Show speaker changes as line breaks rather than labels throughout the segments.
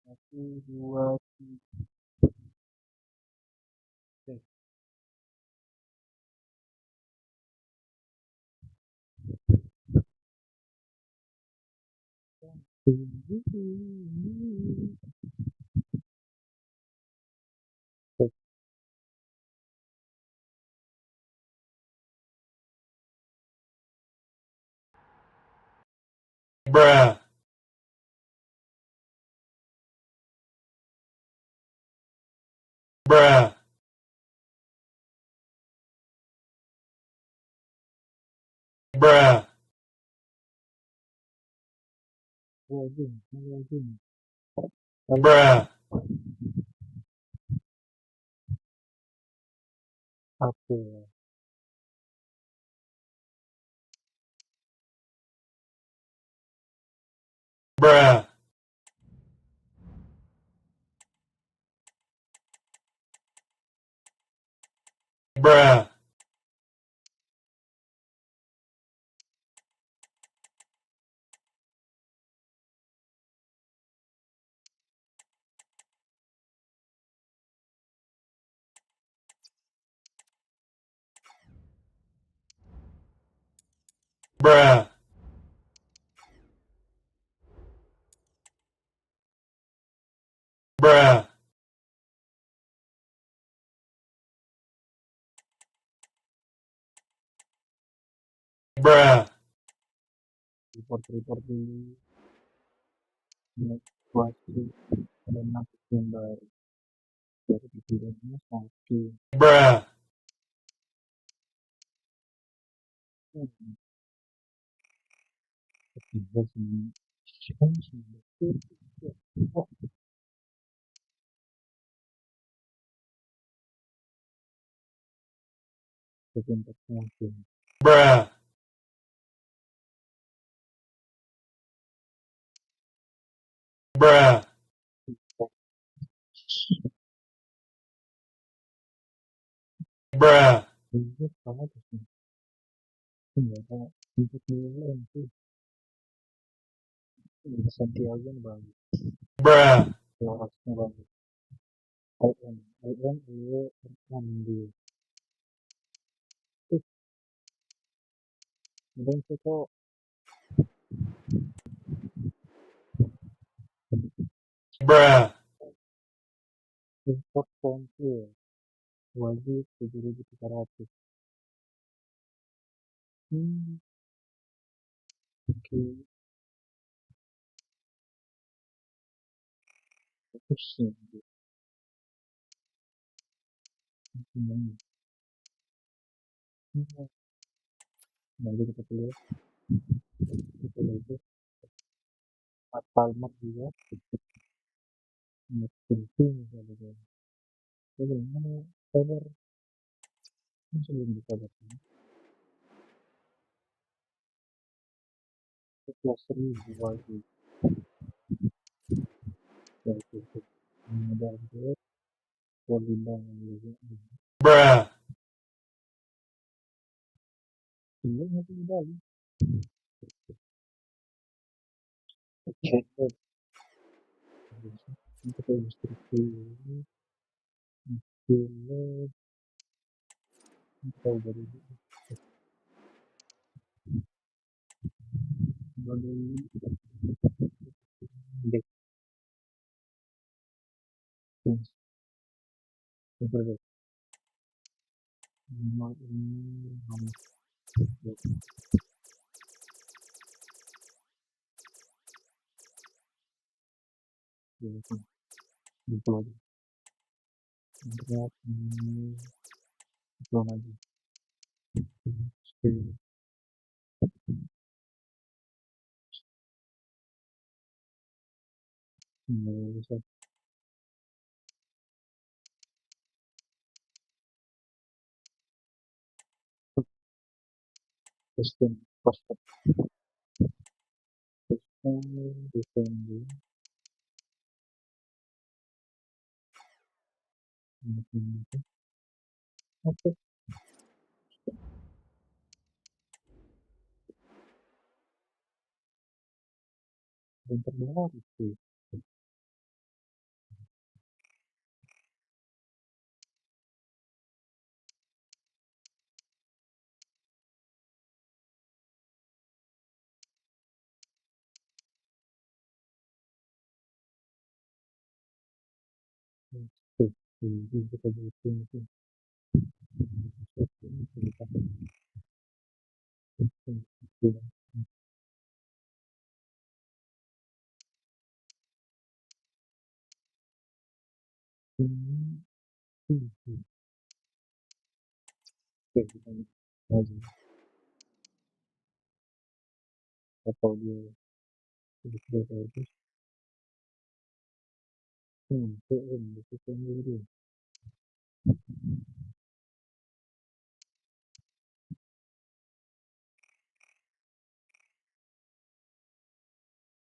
Satu, dua, tiga.
Bruh, bruh, bruh,
Login.
bruh,
Apa?
bruh, bruh, bruh, bruh, bruh,
Report dulu. Evakuasi ada 6 yang baru. Dari videonya satu.
bruh,
Ketiga sini. Oh, keempat mungkin.
bruh, bruh, bruh,
Ini sama sih. Enggak ada. Untuk dulu itu. Santiago yang bagus.
bruh,
Lorasnya bagus. IM ini di dan itu
bruh,
import pensil wajib 7.300. Oke, pusing semuanya. Nanti kita lihat kita lihat Palmer juga penting misalnya. Bagaimana kabar sebelum bisa bertemu setelah 1.000 wajib yaitu ada update Polina yang juga
bruh,
iya nanti kembali kita instruksi ini kita dari indeks internet nomor ini nomor gitu aja internet ini belum aja bisa sistem prospek sistem dulu oke yang terbaru sih Tuh, kita butuh itu. Atau dia itu itu sendiri.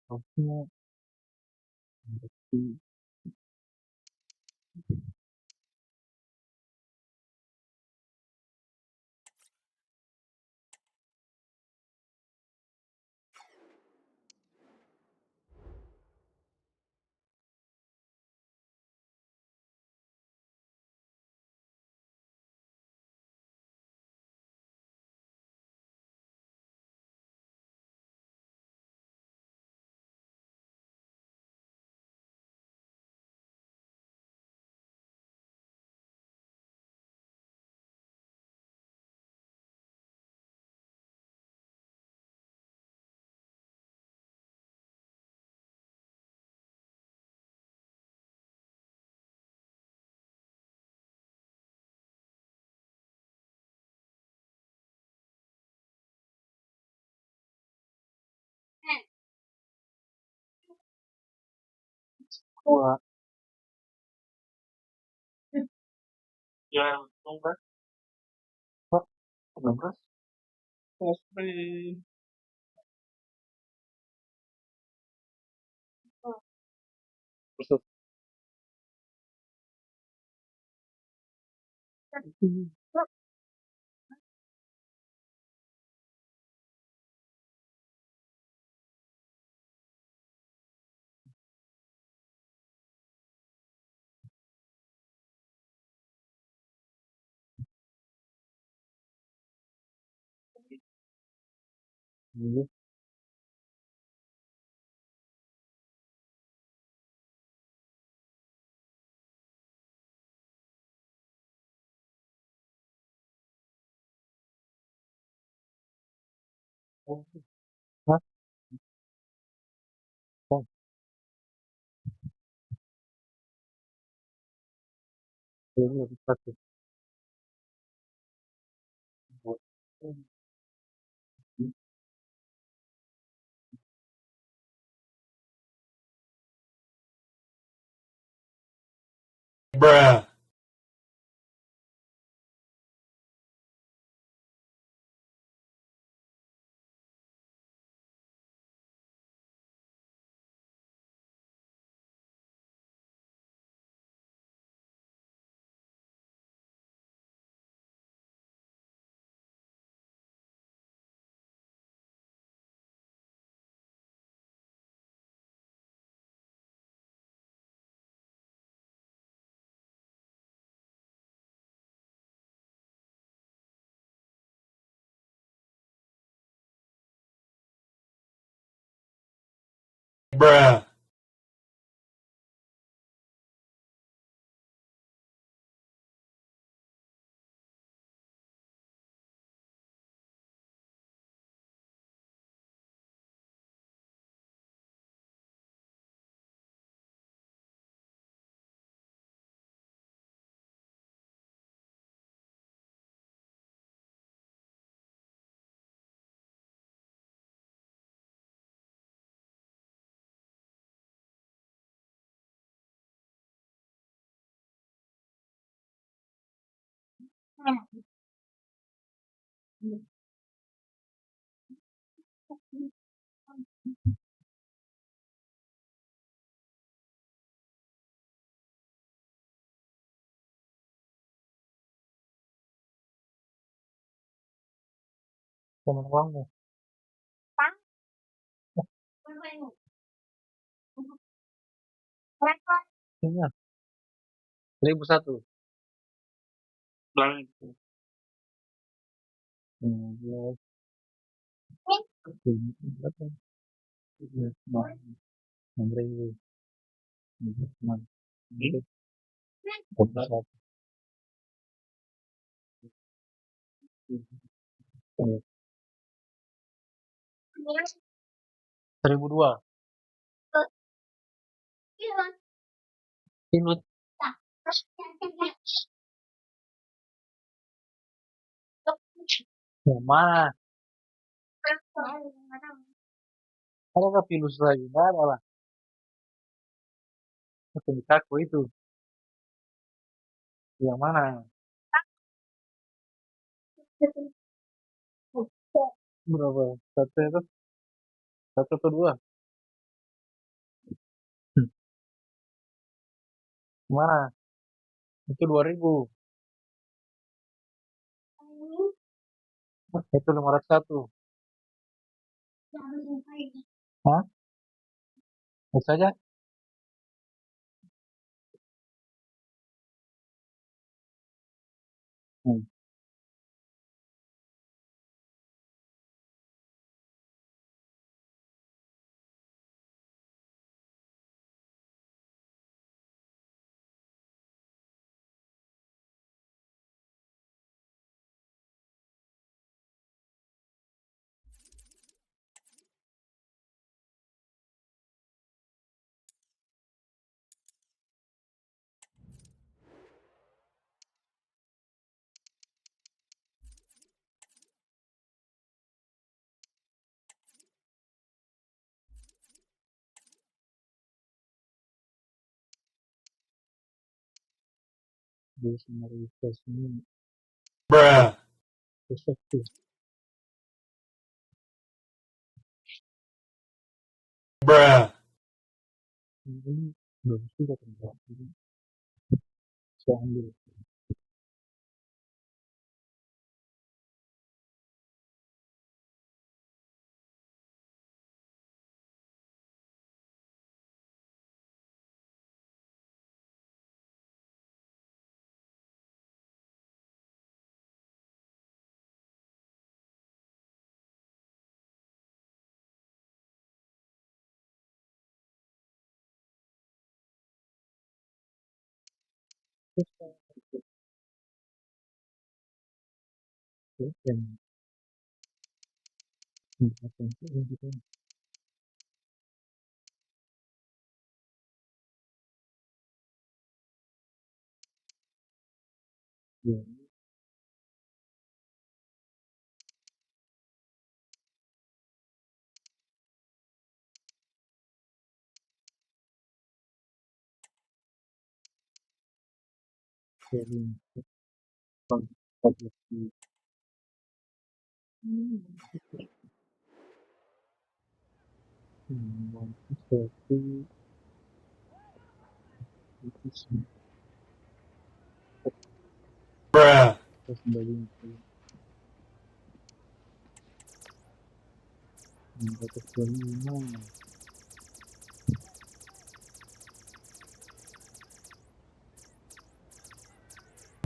Harusnya berarti kuat. Ya, enggak. Pak, 16. SD. Terus ini Hah? Oh, ini lebih satu buat
bruh, bruh,
teman uangnya. Iya, 1001. Bilang itu. Ya, ini berapa? Iya, 6.000. 21. Eh, 1002. Pinut. Yang mana? Ada nggak pilus lagi? Nggak ada lah. Itu di kaku itu. Yang mana? Berapa? Satu itu? Satu atau dua? Hmm. Mana? Itu 2000. Itu 501. Hah? Bisa aja? Hmm. Di Semeru ini
bruh,
efektif.
bruh,
Ini bagus juga ternyata. Jadi saya ambil. Terus yang menjelaskan itu gitu. Ya, sharing konsumsi. Seperti itu sih.
bruh,
Terus sebagainya. Batas kelima.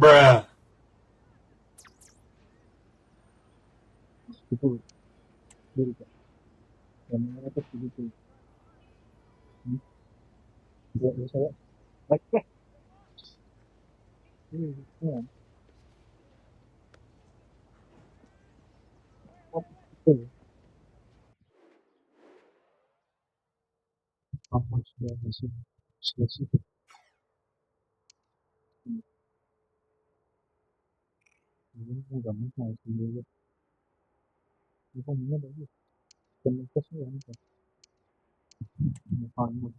bruh,
Itu dari yang mana tuh gitu. Ya saya baik ya. Ini ya. Itu apa sudah masih selesai. Ini udah mau sendiri. Itu ini dari komunikasi yang farmer.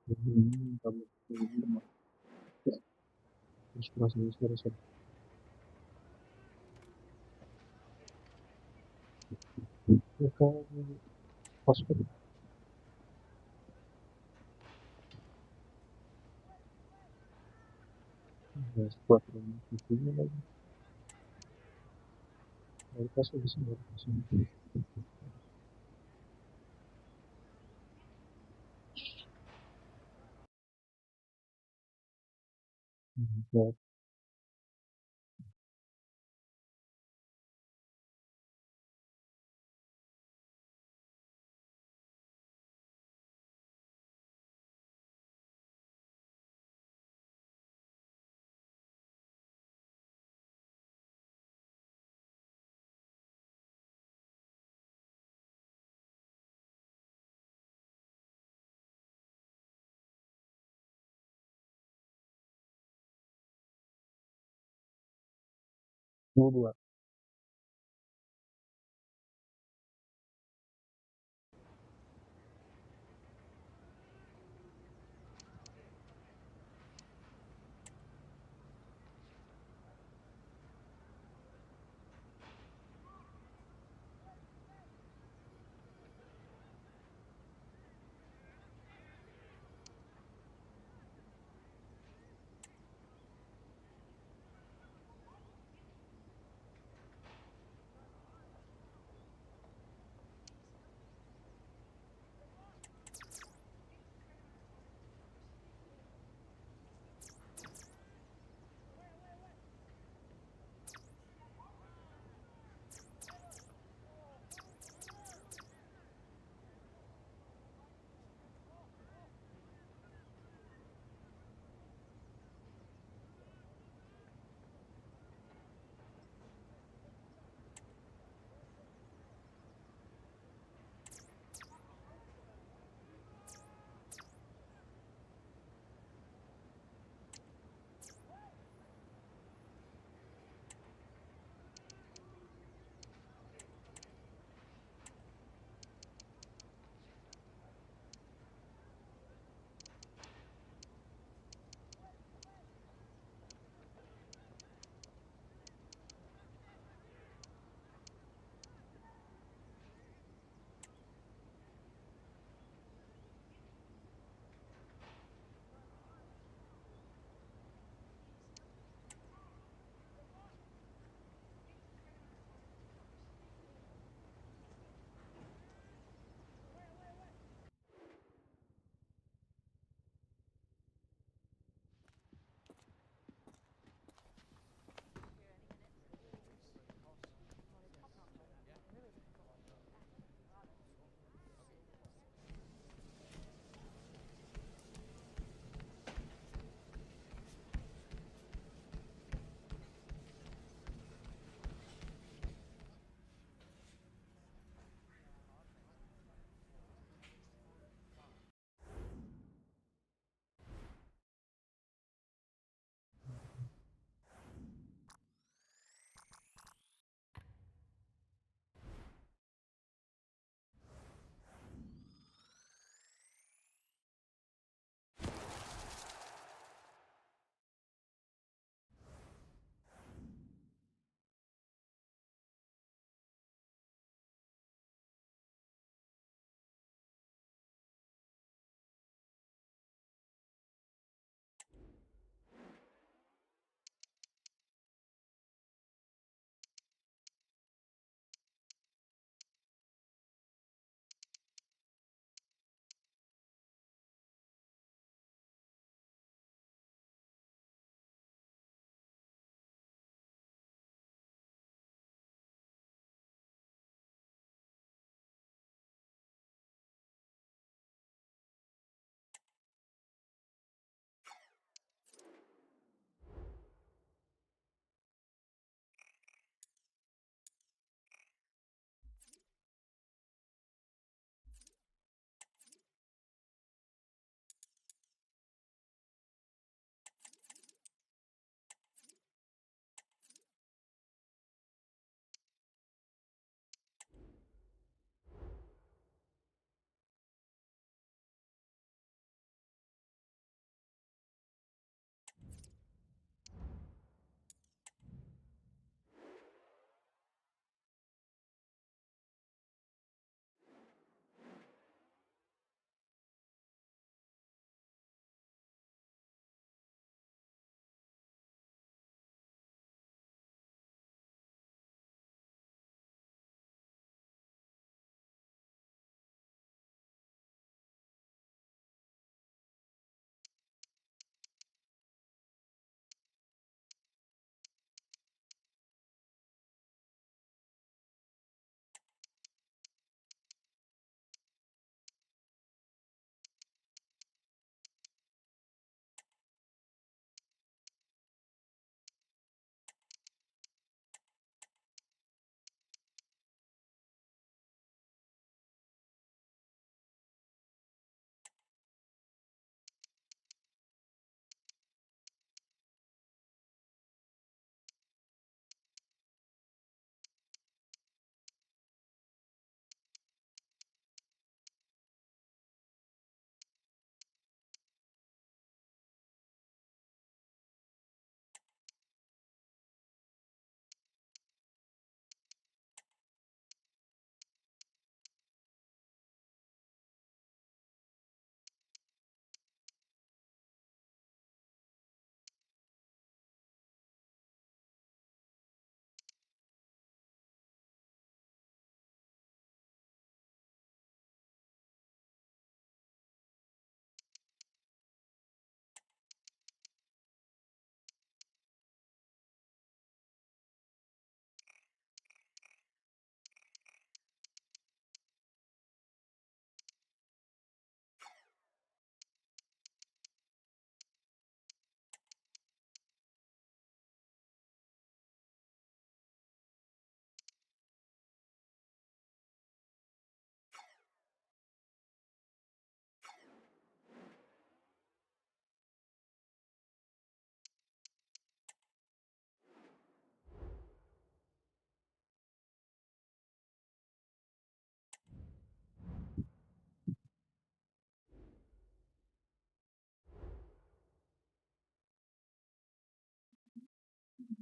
Jadi ini kalau ini terus terus ya ke hospital ya buat rumah itu lagi. Dari kasih di sini dari sini. Ya U2.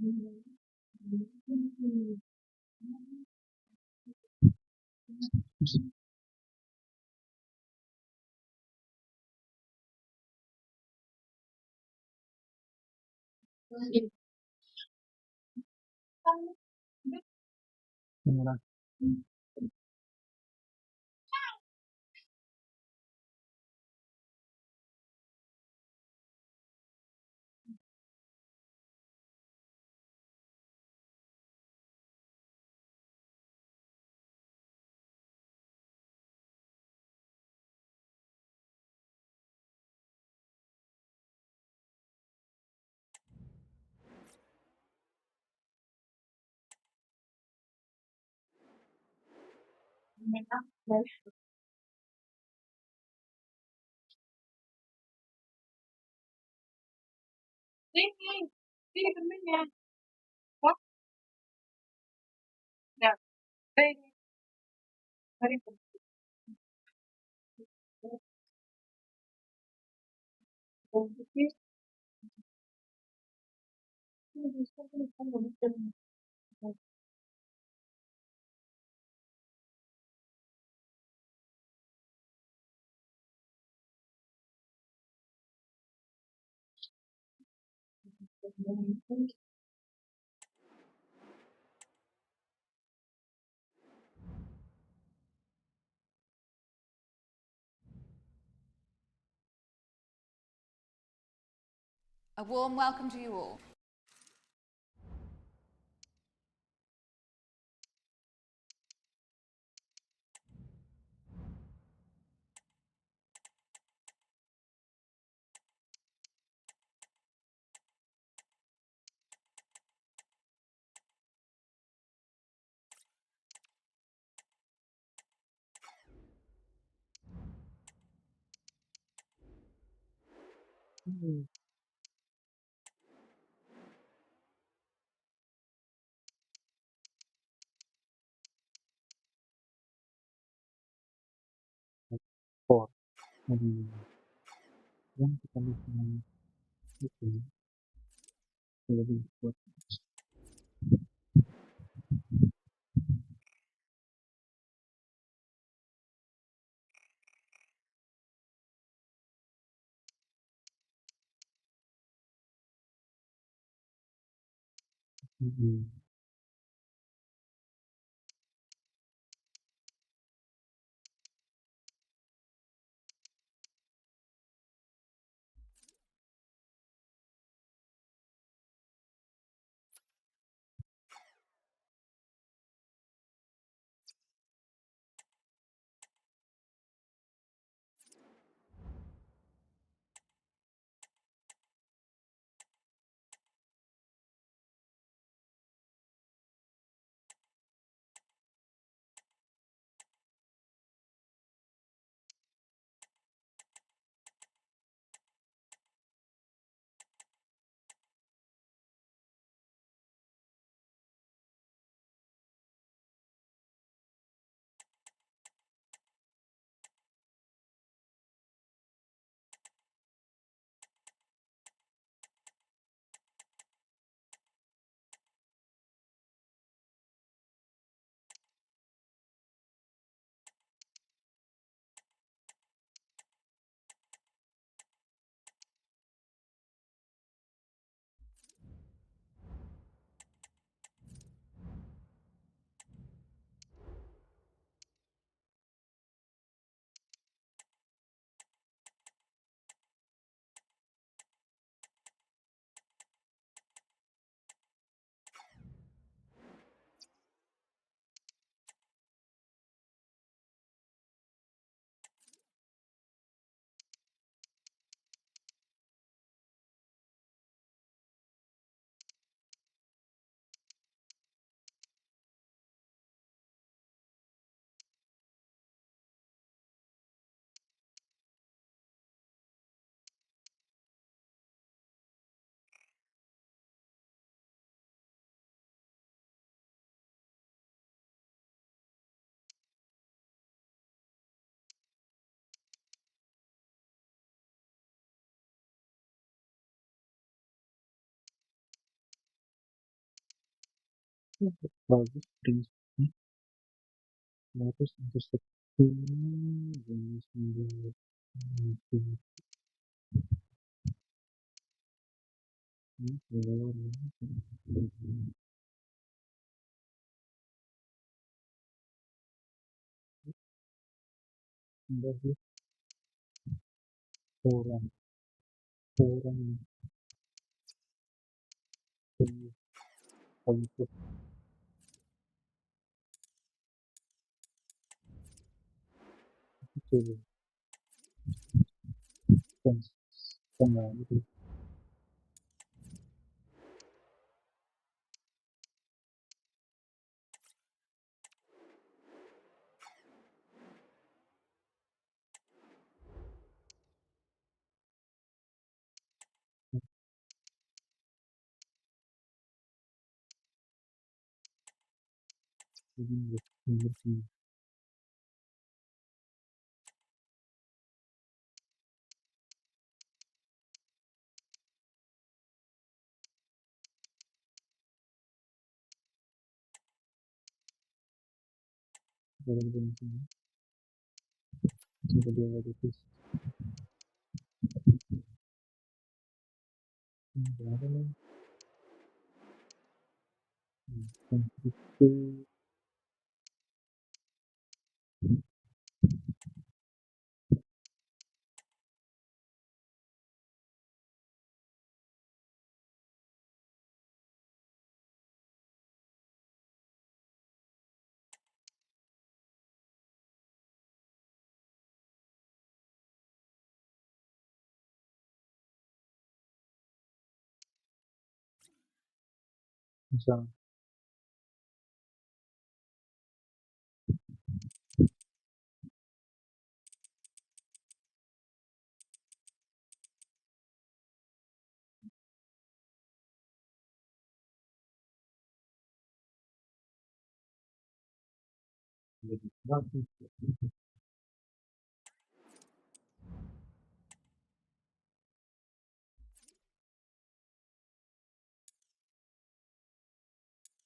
Mira,
A warm welcome to you all.
for yang kita bisa itu lebih buat Bagus prinsipnya. Terus interseksinya jenis menjadi dari orang orang untuk itu dan setengah itu jadi mengerti dalam jenisnya jika dia ada itu berapa nih itu misal jadi bagus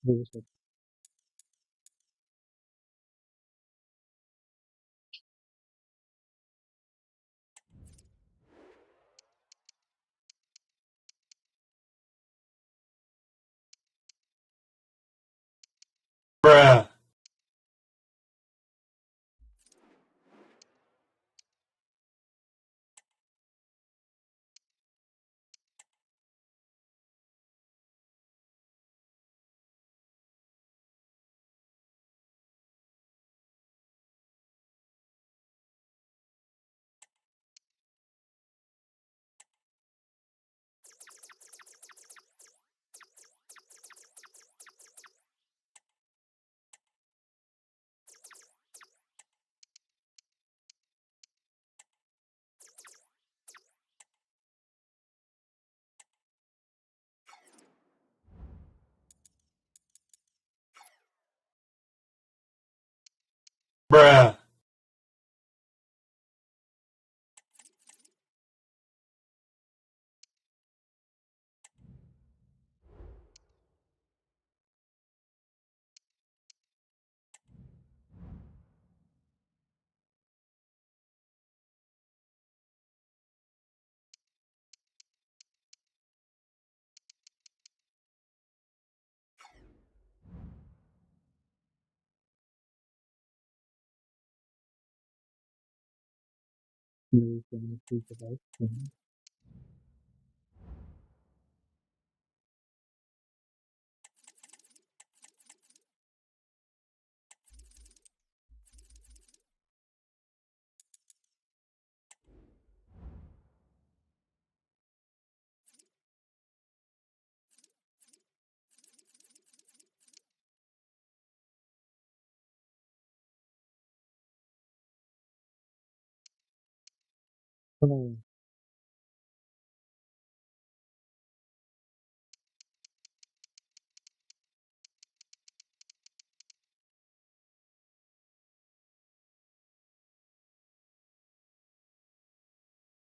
bagus
Bruh. Bruh.
dari komunikasi terbaik dan kalau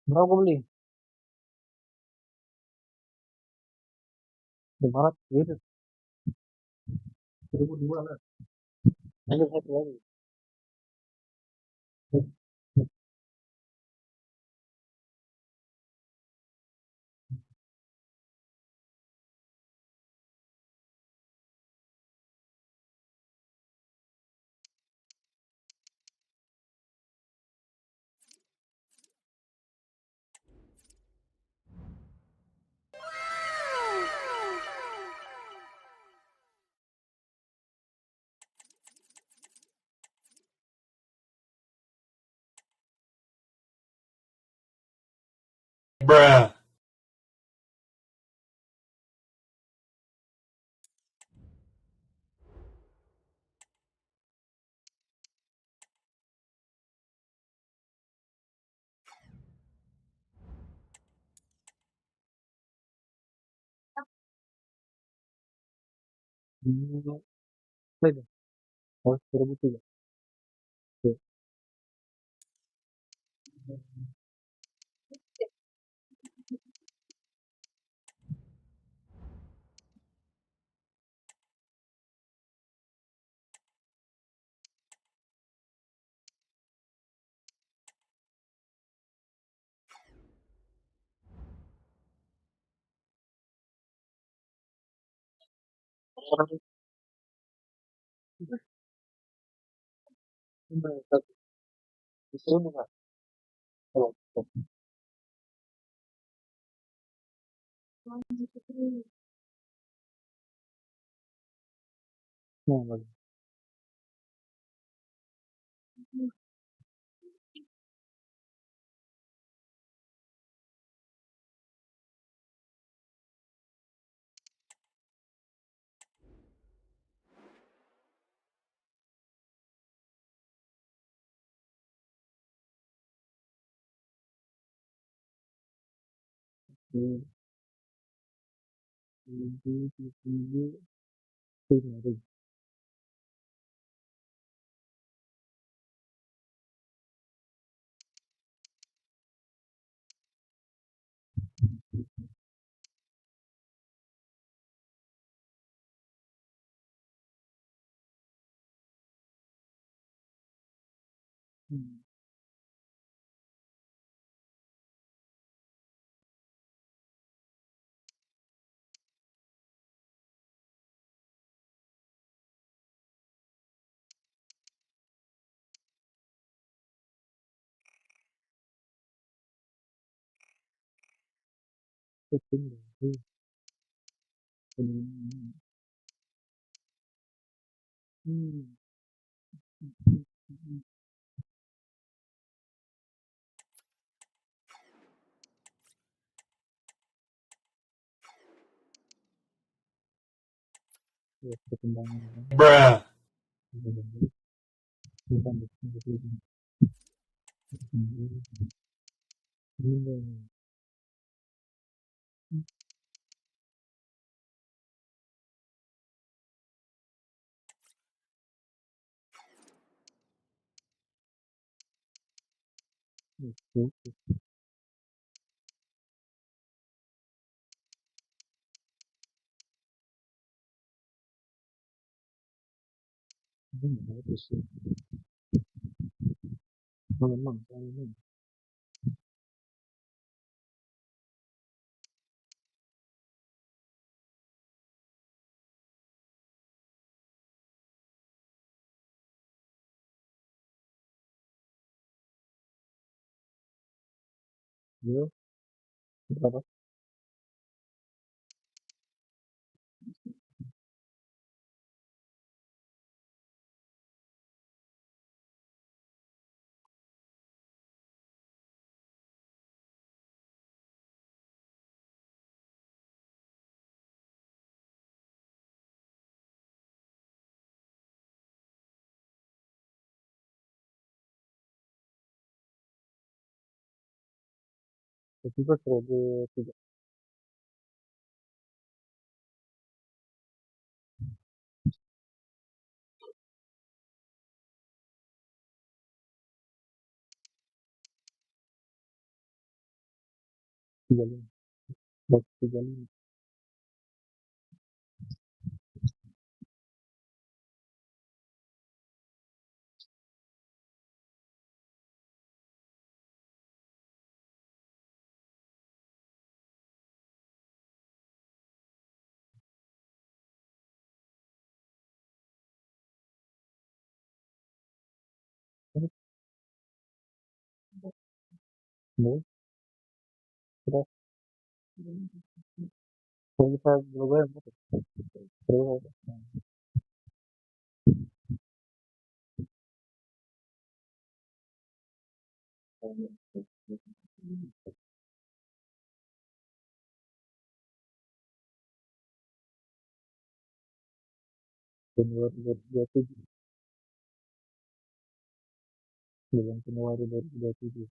berapa beli 500 gitu 1002 lah. Ayo satu lagi.
Bruh.
Play dah. Oh, 1003. Okey. Satu. Disuruh enggak? Oh, oh. Nah, bagus. Ini, ini, lagi. Pusing lagi. Hmm. Hmm. Ya, perkembangan kan.
Bruh.
Bukan betul. Ini. Itu. Ini bagus sih. Memang saya ini. Yo, berapa? 3. 35. Box 35. No, pero 45 lugar, creo. Januari 2027. Bulan Januari 2027.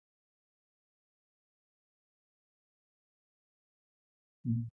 Hmm.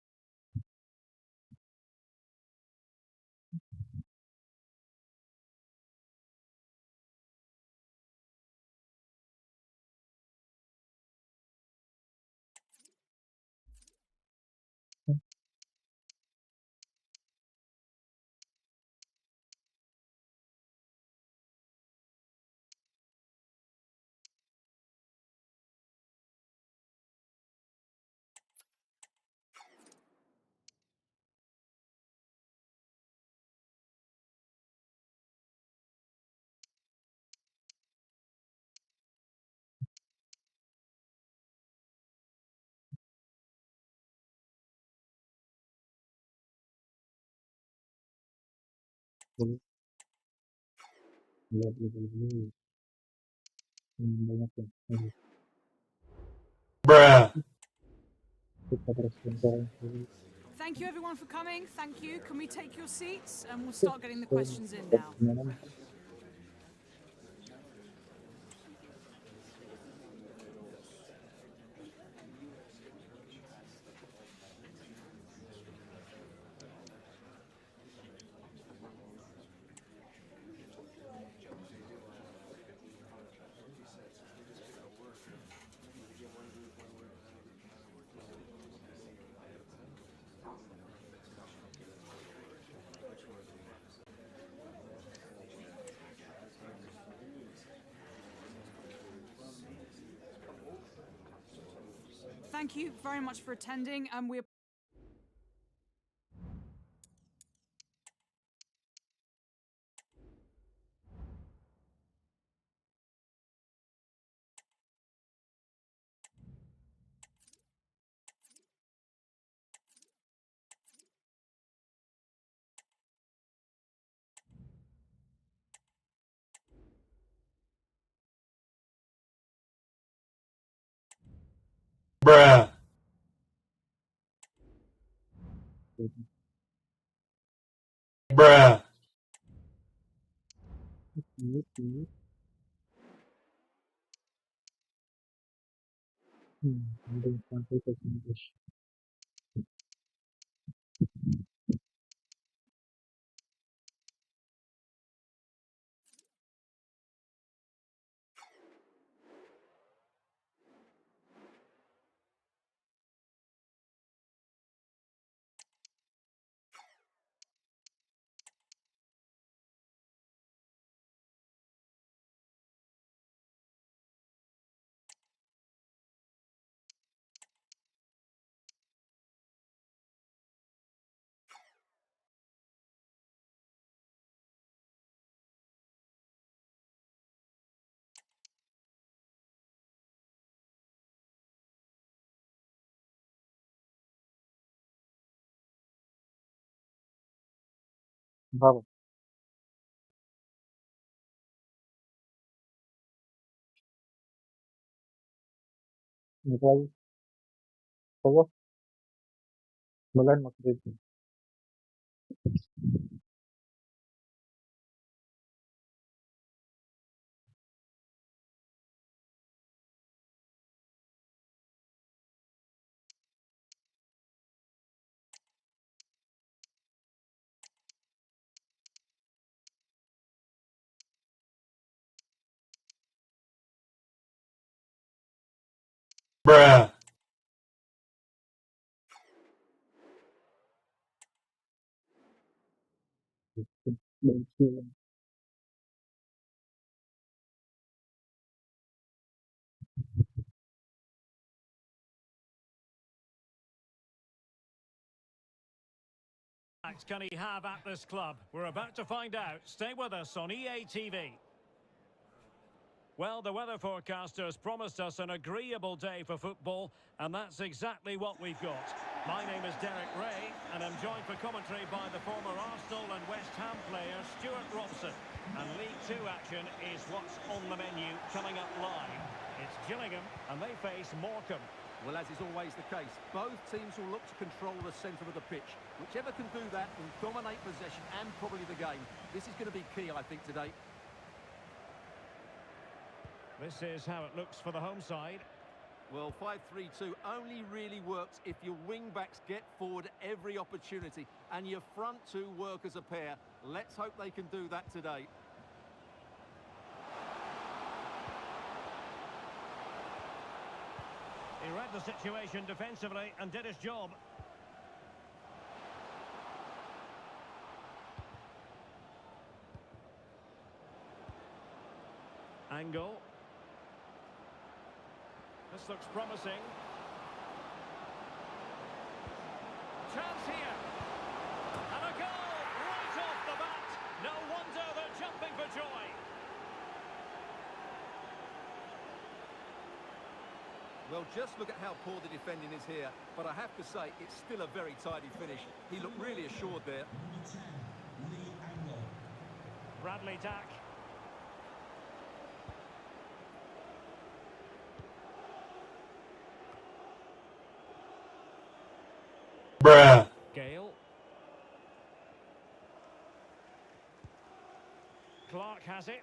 Bulan 2027. Banyak ya.
Bruh.
Kita bersejarah dulu.
Thank you everyone for coming. Thank you. Can we take your seats and we'll start getting the
So,
questions in now.
gimana?
Thank you very much for attending and we're
Bruh. Bruh.
Ini. Ada sampai ke English. Bravo. Itu lagi. Coba bulan maksud itu.
Bruh.
Benci.
Can he have at this club? We're about to find out. Stay with us on EA TV. Well, the weather forecasters promised us an agreeable day for football, and that's exactly what we've got. My name is Derek Ray, and I'm joined for commentary by the former Arsenal and West Ham player Stuart Robson. And League Two action is what's on the menu coming up live. It's Gillingham, and they face Morecambe.
Well, as is always the case, both teams will look to control the centre of the pitch. Whichever can do that will dominate possession and probably the game. This is going to be key, I think, today.
This is how it looks for the home side.
Well, 5-3-2 only really works if your wing-backs get forward every opportunity and your front two work as a pair. Let's hope they can do that today.
He read the situation defensively and did his job. Angle. This looks promising. Chance here. And a goal right off the bat. No wonder they're jumping for joy.
Well, just look at how poor the defending is here. But I have to say, it's still a very tidy finish. He looked really assured there.
Bradley Dack.
Bruh.
Gale. Clark has it.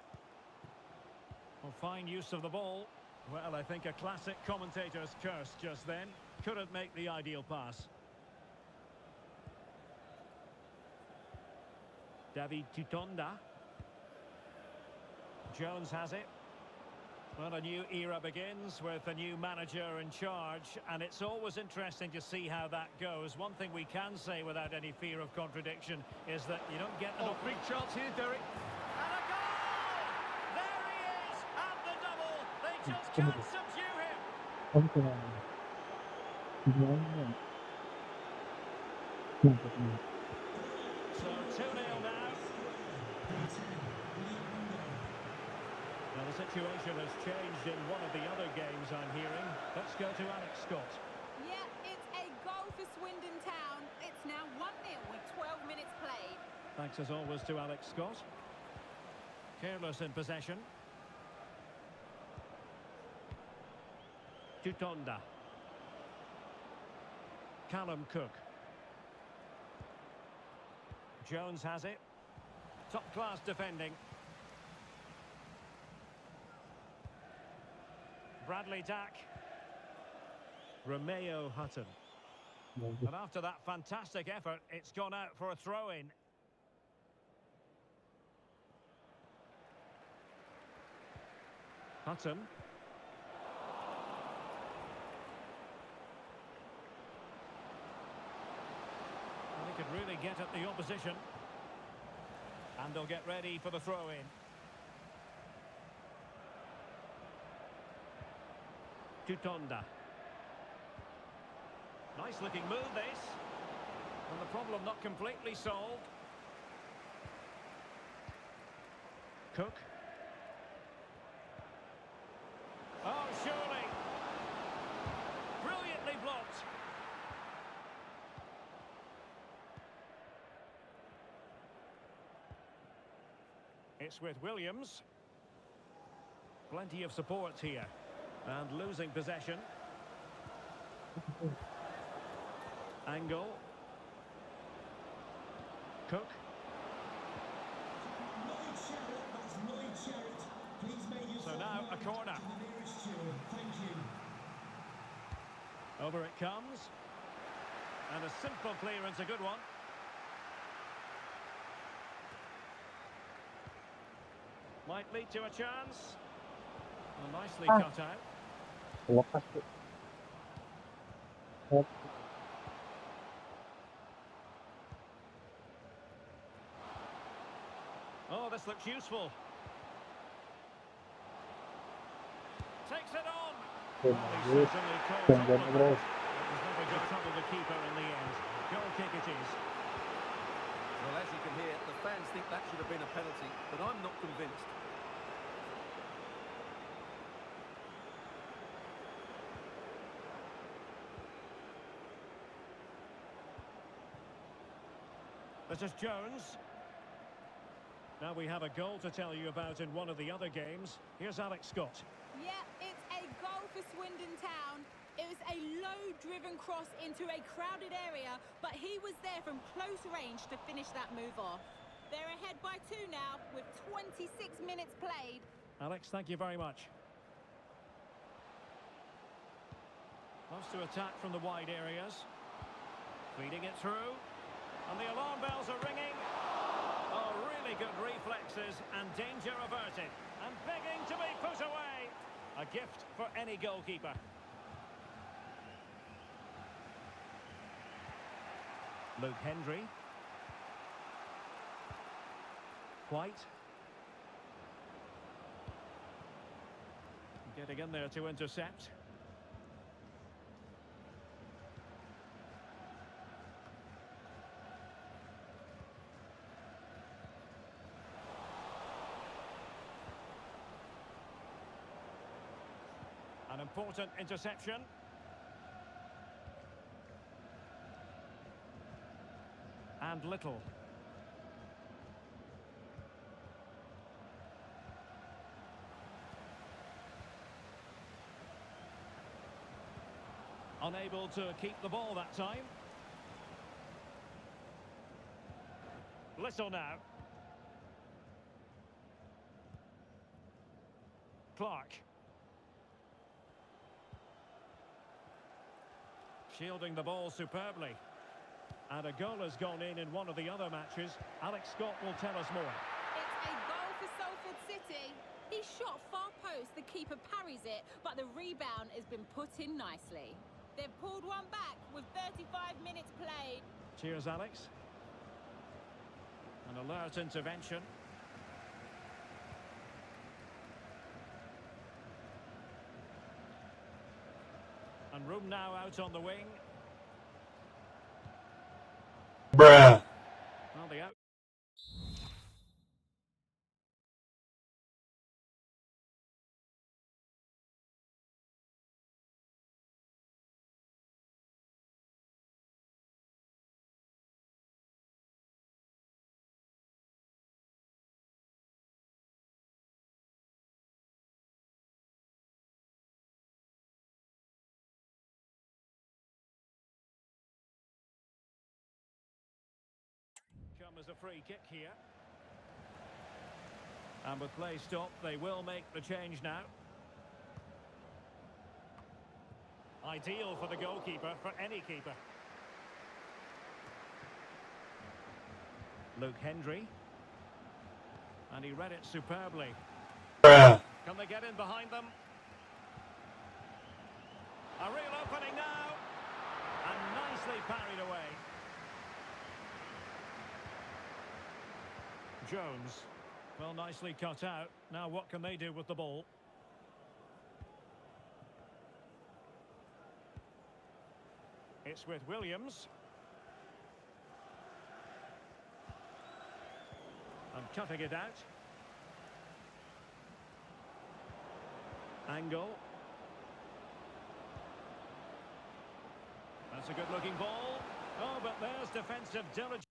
Well, fine use of the ball. Well, I think a classic commentator's curse just then. Couldn't make the ideal pass. David Tutonda. Jones has it. Well, a new era begins with a new manager in charge, and it's always interesting to see how that goes. One thing we can say without any fear of contradiction is that you don't get enough...
Big chance here, Derek.
And a goal! There he is at the double. They just can't subdue him.
Không thể nào nói là không được nào.
So 2-0 now. Now the situation has changed in one of the other games I'm hearing. Let's go to Alex Scott.
Yeah, it's a goal for Swindon Town. It's now 1-0 with 12 minutes played.
Thanks as always to Alex Scott. Careless in possession. Tutonda. Callum Cook. Jones has it. Top-class defending. Bradley Dack. Romeo Hutton. And after that fantastic effort, it's gone out for a throw-in. Hutton. And he could really get at the opposition. And they'll get ready for the throw-in. Tutonda. Nice looking move this. And the problem not completely solved. Cook. Oh, surely. Brilliantly blocked. It's with Williams. Plenty of support here. And losing possession. Angle. Cook. So now a corner. Over it comes. And a simple clearance, a good one. Might lead to a chance. Well, nicely cut out.
Lepas tu.
Oh, this looks useful. Takes it on. Well, he certainly calls up on that. It was never good trouble the keeper in the end. Goal kick it is.
Well, as you can hear, the fans think that should have been a penalty, but I'm not convinced.
This is Jones. Now we have a goal to tell you about in one of the other games. Here's Alex Scott.
Yeah, it's a goal for Swindon Town. It was a low-driven cross into a crowded area, but he was there from close range to finish that move off. They're ahead by 2 now, with 26 minutes played.
Alex, thank you very much. Loves to attack from the wide areas. Feeding it through. And the alarm bells are ringing. Oh, really good reflexes and danger averted. And begging to be put away. A gift for any goalkeeper. Luke Hendry. White. Getting in there to intercept. An important interception. And Little. Unable to keep the ball that time. Little now. Clark. Shielding the ball superbly. And a goal has gone in one of the other matches. Alex Scott will tell us more.
It's a goal for Salford City. He shot far post, the keeper parries it, but the rebound has been put in nicely. They've pulled one back with 35 minutes played.
Cheers, Alex. An alert intervention. And room now out on the wing.
Bruh.
Well, the out. Come as a free kick here. And with play stopped, they will make the change now. Ideal for the goalkeeper, for any keeper. Luke Hendry. And he read it superbly.
Bruh.
Can they get in behind them? A real opening now. And nicely parried away. Jones. Well, nicely cut out. Now what can they do with the ball? It's with Williams. And cutting it out. Angle. That's a good-looking ball. Oh, but there's defensive diligence.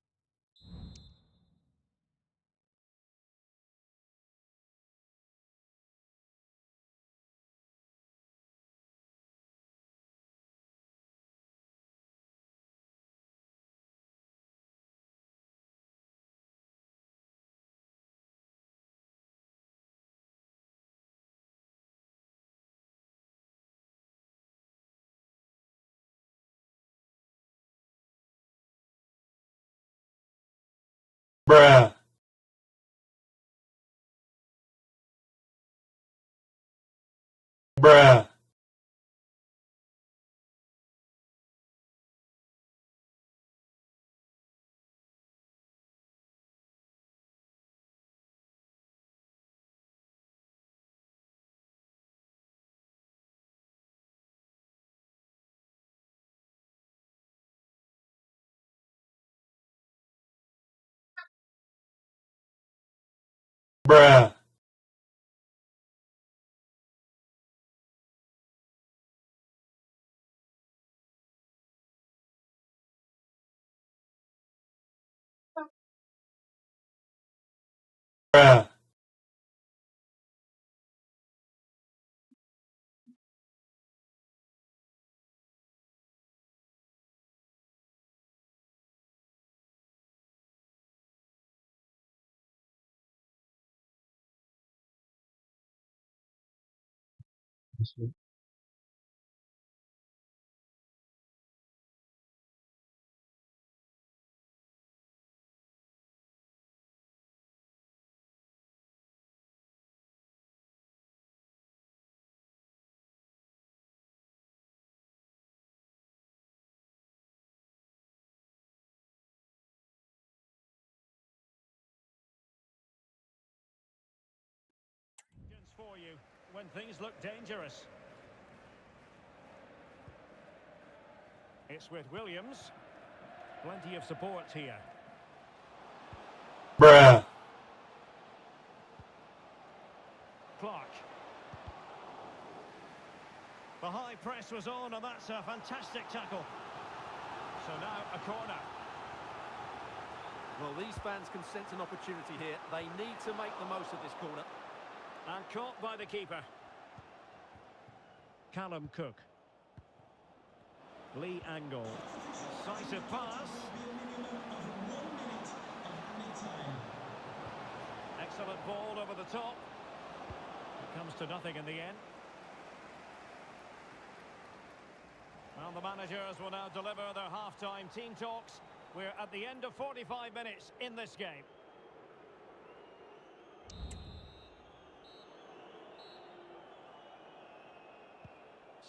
Bruh. Bruh. Bruh. bruh,
This way.
For you when things look dangerous. It's with Williams. Plenty of support here.
bruh,
Clark. The high press was on, and that's a fantastic tackle. So now a corner.
Well, these fans can sense an opportunity here. They need to make the most of this corner.
And caught by the keeper. Callum Cook. Lee Angle. Decisive pass. Excellent ball over the top. It comes to nothing in the end. Well, the managers will now deliver their half-time team talks. We're at the end of 45 minutes in this game.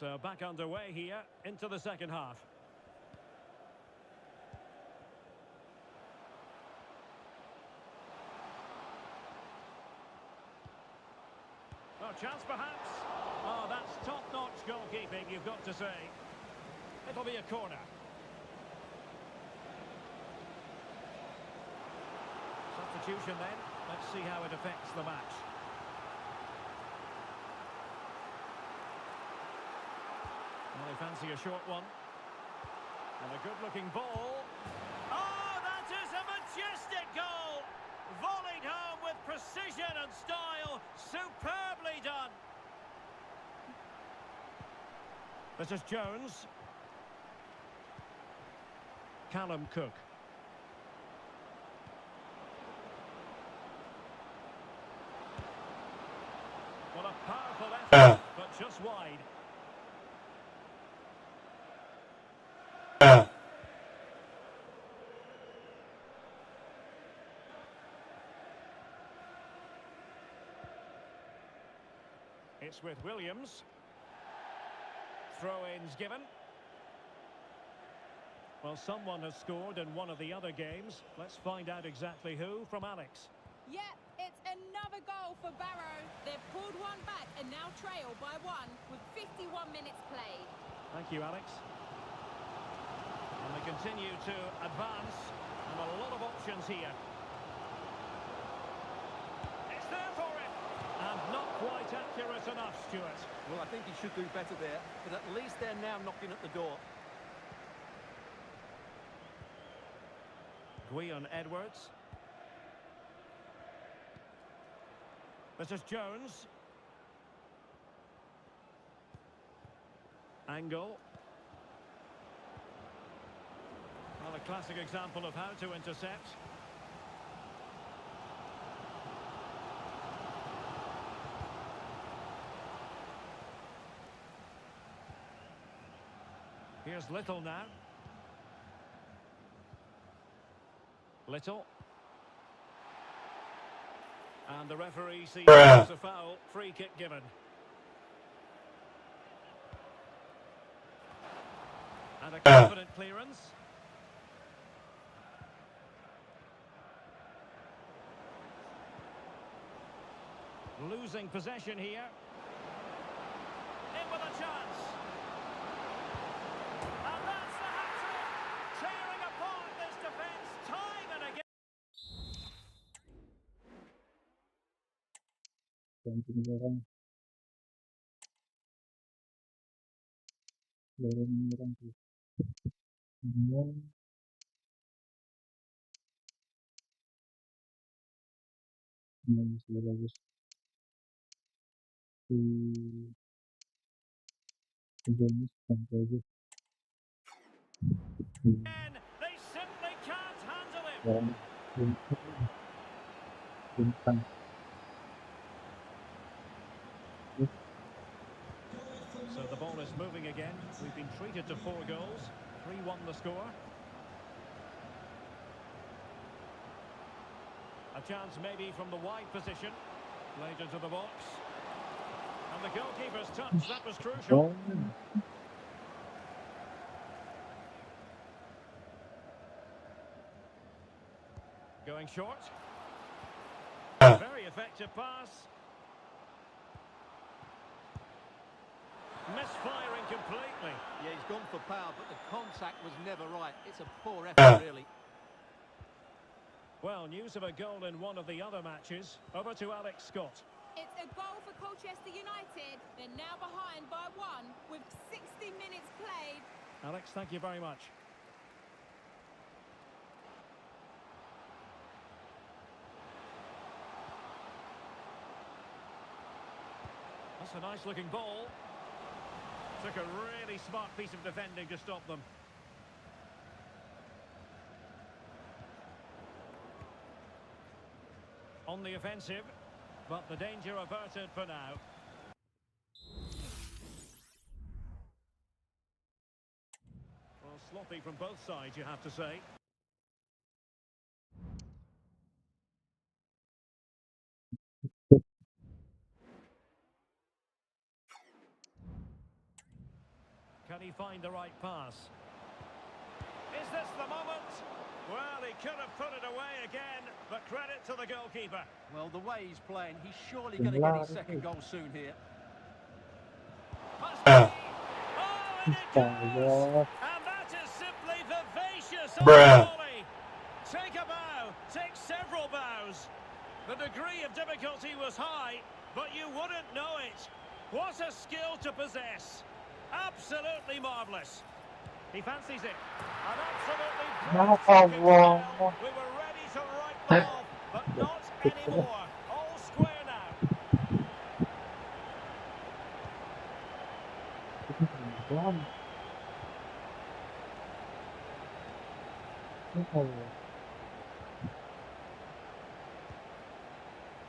So back underway here into the second half. Oh, chance perhaps. Oh, that's top-notch goalkeeping, you've got to say. It'll be a corner. Substitution then. Let's see how it affects the match. Well, they fancy a short one. And a good-looking ball. Oh, that is a majestic goal! Volleyed home with precision and style. Superbly done. This is Jones. Callum Cook. Well, a powerful effort, but just wide.
bruh,
It's with Williams. Throw-ins given. Well, someone has scored in one of the other games. Let's find out exactly who from Alex.
Yeah, it's another goal for Barrow. They've pulled one back and now trail by one with 51 minutes played.
Thank you, Alex. And they continue to advance. And a lot of options here. It's there for him. And not quite accurate enough, Stuart.
Well, I think he should do better there, but at least they're now knocking at the door.
Guion Edwards. This is Jones. Angle. Well, a classic example of how to intercept. Here's Little now. Little. And the referee sees
Bruh.
it's a foul. Free kick given. And a confident clearance. Losing possession here. In with a chance. And that's the hat-trick. Tearing apart this defence time and again.
Ganti menyerang. Loro menyerang tuh. Kemudian masih bagus di jenis sampai aja
And they simply can't handle him.
dalam bintang
So the ball is moving again. We've been treated to 4 goals. 3-1 the score. A chance maybe from the wide position. Played into the box. And the goalkeeper's touch, that was crucial. Going short. Very effective pass. Misfiring completely.
Yeah, he's gone for power, but the contact was never right. It's a poor effort, really.
Well, news of a goal in one of the other matches. Over to Alex Scott.
It's a goal for Colchester United. They're now behind by 1 with 60 minutes played.
Alex, thank you very much. That's a nice looking ball. Took a really smart piece of defending to stop them. On the offensive, but the danger averted for now. Well, sloppy from both sides, you have to say. Can he find the right pass? Is this the moment? Well, he could have put it away again, but credit to the goalkeeper.
Well, the way he's playing, he's surely going to get his second goal soon here.
Must be. Oh, and it goes! And that is simply vivacious on the volley. Take a bow, take several bows. The degree of difficulty was high, but you wouldn't know it. What a skill to possess. Absolutely marvellous. He fancies it. An absolutely brilliant kick well. We were ready to write them off, but not anymore. All square now.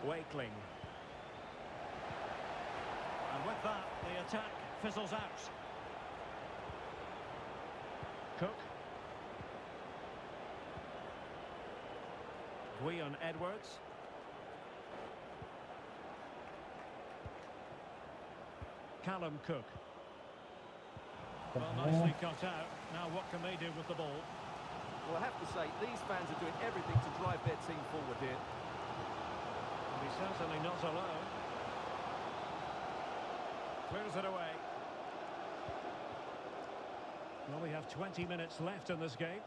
Wakeling. And with that, the attack fizzles out. Cook. Gwion Edwards. Callum Cook. Well, nicely cut out. Now what can they do with the ball?
Well, I have to say, these fans are doing everything to drive their team forward here.
And he's certainly not alone. Clears it away. Well, we have 20 minutes left in this game.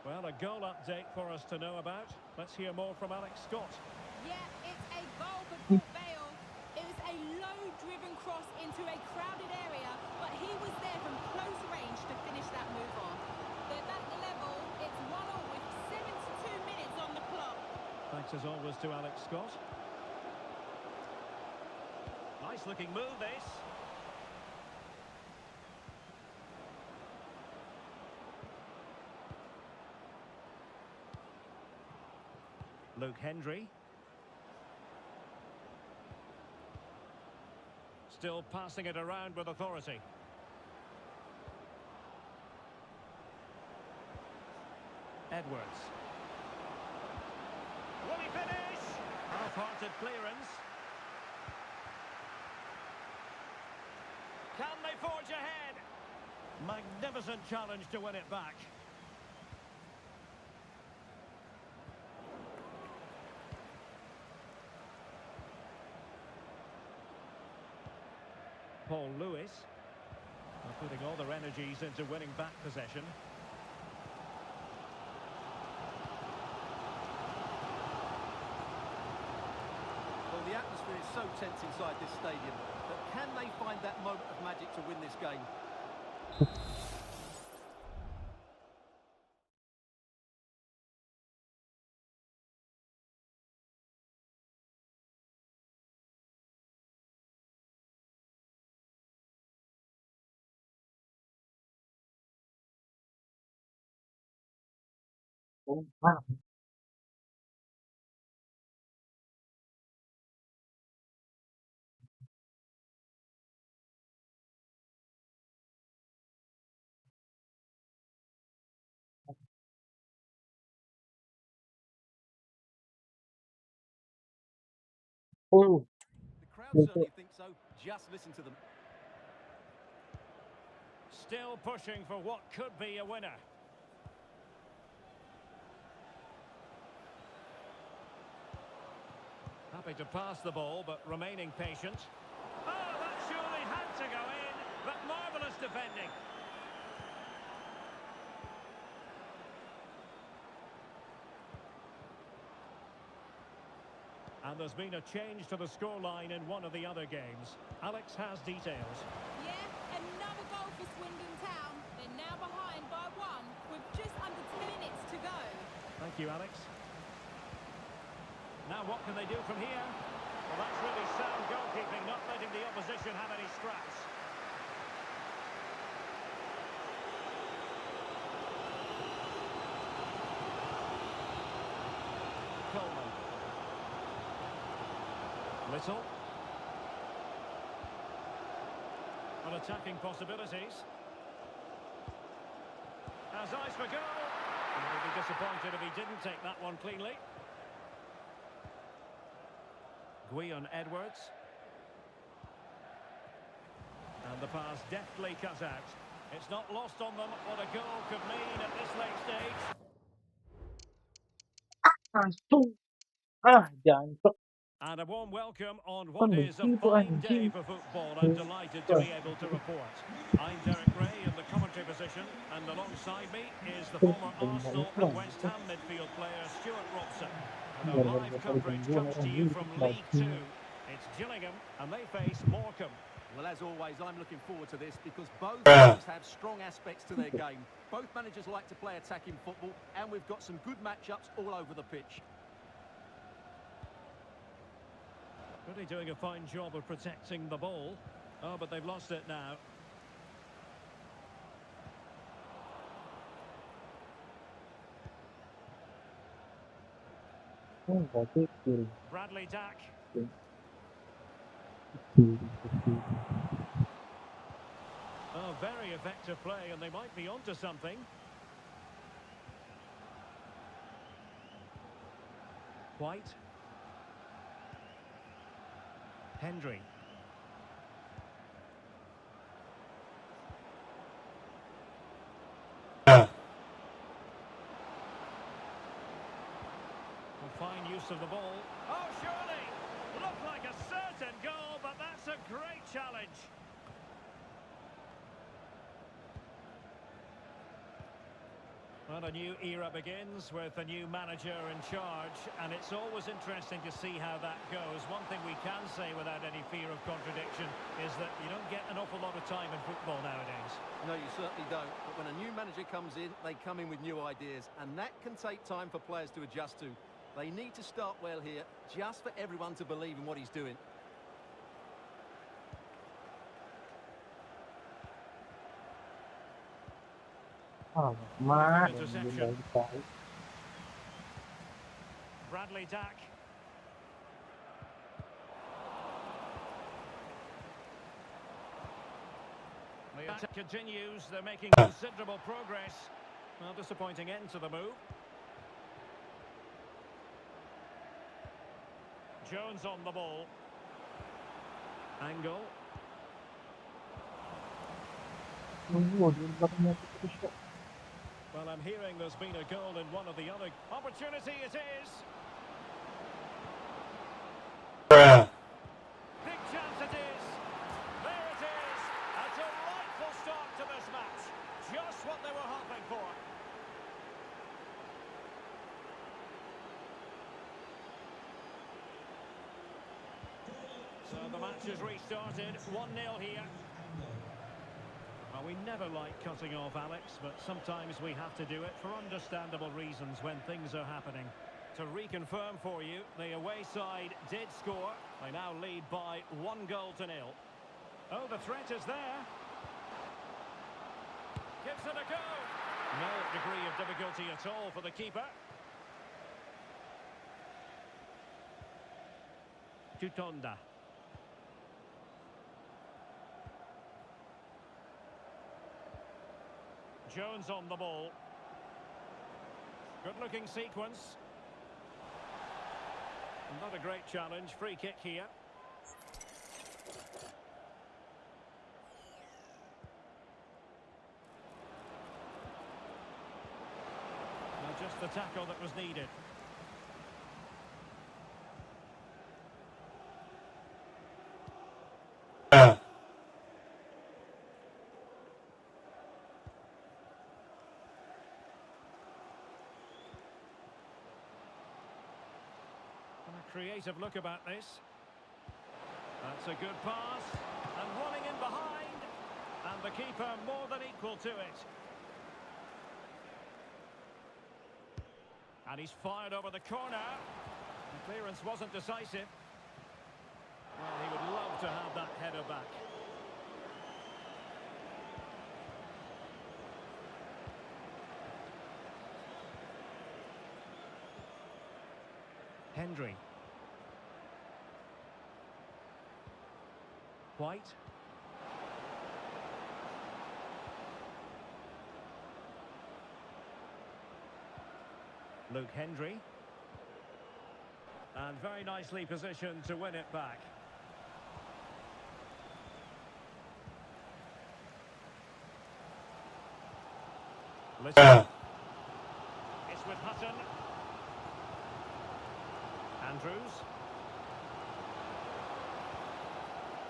Well, a goal update for us to know about. Let's hear more from Alex Scott.
Yeah, it's a goal for Port Vale. It was a low-driven cross into a crowded area, but he was there from close range to finish that move off. They're back level. It's 1-1 with 72 minutes on the clock.
Thanks as always to Alex Scott. Nice looking move this. Luke Hendry. Still passing it around with authority. Edwards. Will he finish? Half-hearted clearance. Can they forge ahead? Magnificent challenge to win it back. Paul Lewis are putting all their energies into winning back possession.
Well, the atmosphere is so tense inside this stadium, but can they find that moment of magic to win this game?
Oh, mana? Oh,
The crowd
betul.
certainly think so. Just listen to them.
Still pushing for what could be a winner. Happy to pass the ball, but remaining patient. Oh, that surely had to go in, but marvellous defending. And there's been a change to the scoreline in one of the other games. Alex has details.
Yeah, another goal for Swindon Town. They're now behind by 1 with just under 2 minutes to go.
Thank you, Alex. Now what can they do from here? Well, that's really sound goalkeeping, not letting the opposition have any scraps. Coleman. Little. On attacking possibilities. Has eyes for goal. And he'll be disappointed if he didn't take that one cleanly. Guion Edwards. And the pass deftly cut out. It's not lost on them what a goal could mean at this late stage.
Langsung. Jangan.
And a warm welcome on
Kan
what is a
begitu
fine day
anjing.
for football. I'm delighted to be able to report. I'm Derek Ray in the commentary position, and alongside me is the former Arsenal and West Ham midfield player Stuart Robson. And our live coverage comes to you from League Two. It's Gillingham, and they face Morecambe.
Well, as always, I'm looking forward to this because both
Bruh.
teams have strong aspects to their game. Both managers like to play attacking football, and we've got some good matchups all over the pitch.
Really doing a fine job of protecting the ball. Oh, but they've lost it now.
Oh, berarti kiri.
Bradley Dack.
Kiri.
Oh, very effective play, and they might be onto something. White. Hendry.
Bruh.
Fine use of the ball. Oh, surely! Looked like a certain goal, but that's a great challenge. Well, a new era begins with a new manager in charge, and it's always interesting to see how that goes. One thing we can say without any fear of contradiction is that you don't get an awful lot of time in football nowadays.
No, you certainly don't. But when a new manager comes in, they come in with new ideas, and that can take time for players to adjust to. They need to start well here, just for everyone to believe in what he's doing.
Ah, mah.
Interception. Bradley Dack. The attack continues. They're making considerable progress. Well, disappointing end to the move. Jones on the ball. Angle. Well, I'm hearing there's been a goal in one of the other. Opportunity it is.
Bruh.
Big chance it is. There it is. A delightful start to this match. Just what they were hoping for. So the match has restarted. 1-0 here. Well, we never like cutting off Alex, but sometimes we have to do it for understandable reasons when things are happening. To reconfirm for you, the away side did score. They now lead by 1-0. Oh, the threat is there. Gives it a go. No degree of difficulty at all for the keeper. Tutonda. Jones on the ball. Good looking sequence. Not a great challenge. Free kick here. Well, just the tackle that was needed. Creative look about this. That's a good pass. And running in behind. And the keeper more than equal to it. And he's fired over the corner. The clearance wasn't decisive. Well, he would love to have that header back. Hendry. White. Luke Hendry. And very nicely positioned to win it back. Listen. It's with Hutton. Andrews.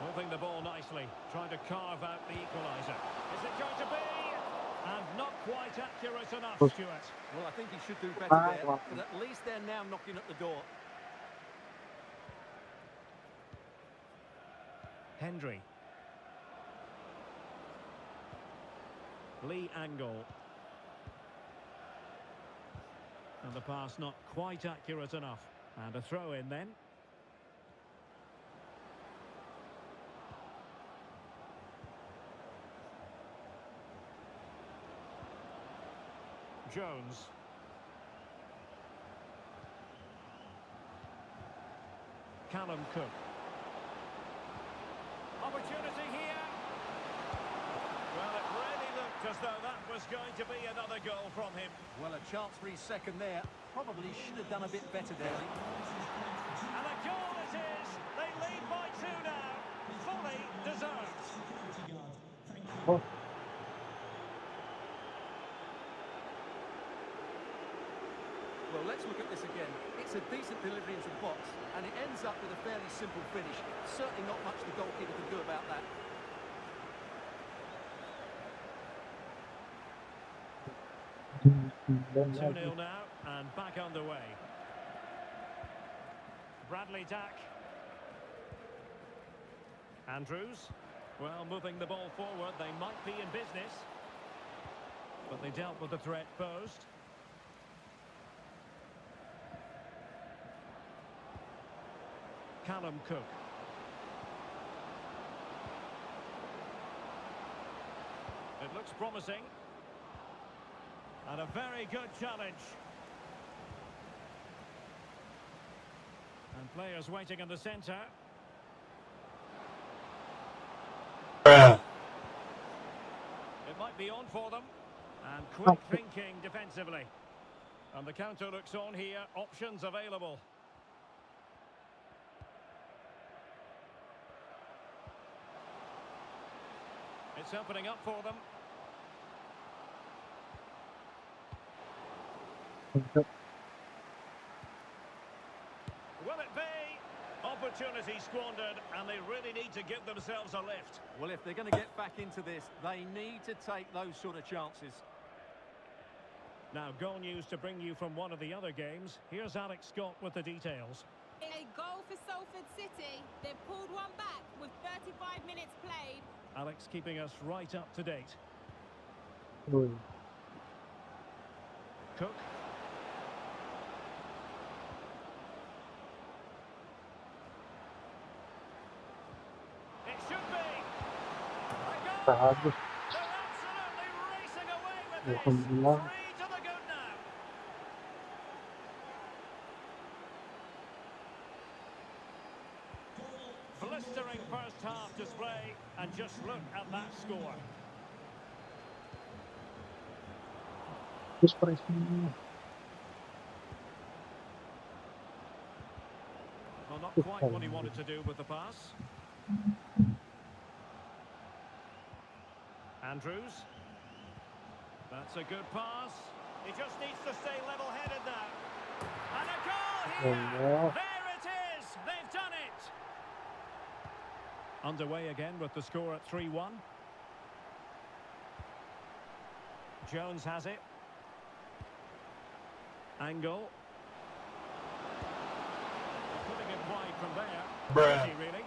Moving the ball nicely, trying to carve out the equaliser. Is it going to be? And not quite accurate enough, Stuart.
Well, I think he should do better there, but at least they're now knocking at the door.
Hendry. Lee Angle. And the pass not quite accurate enough. And a throw in then. Jones. Callum Cook. Opportunity here. Well, it really looked as though that was going to be another goal from him.
Well, a chance for his second there. Probably should have done a bit better there.
And a goal it is. They lead by 2 now. Fully deserved.
Oh,
Well, let's look at this again. It's a decent delivery into the box, and it ends up with a fairly simple finish. Certainly not much the goalkeeper can do about that.
then
2-0 now, and back underway. Bradley Dack. Andrews. Well, moving the ball forward, they might be in business. But they dealt with the threat posed. Callum Cook. It looks promising. And a very good challenge. And players waiting in the centre. It might be on for them. And quick thinking defensively. And the counter looks on here. Options available. It's opening up for them. Will it be? Opportunity squandered, and they really need to give themselves a lift.
Well, if they're going to get back into this, they need to take those sort of chances.
Now, goal news to bring you from one of the other games. Here's Alex Scott with the details.
A goal for Salford City. They've pulled one back with 35 minutes played.
Alex keeping us right up to date.
oh,
Cook. It should be. A goal.
perhaps
They're absolutely racing away with this.
Alhamdulillah.
Three to the good now. Blistering first half display, and just look at that score.
Terus pressing.
Well, not quite what he wanted to do with the pass. Andrews. That's a good pass. He just needs to stay level-headed now. And a goal here!
Allah.
There it is! They've done it! Underway again with the score at 3-1. Jones has it. Angle. Putting it wide from there.
Bruh.
Pretty, really.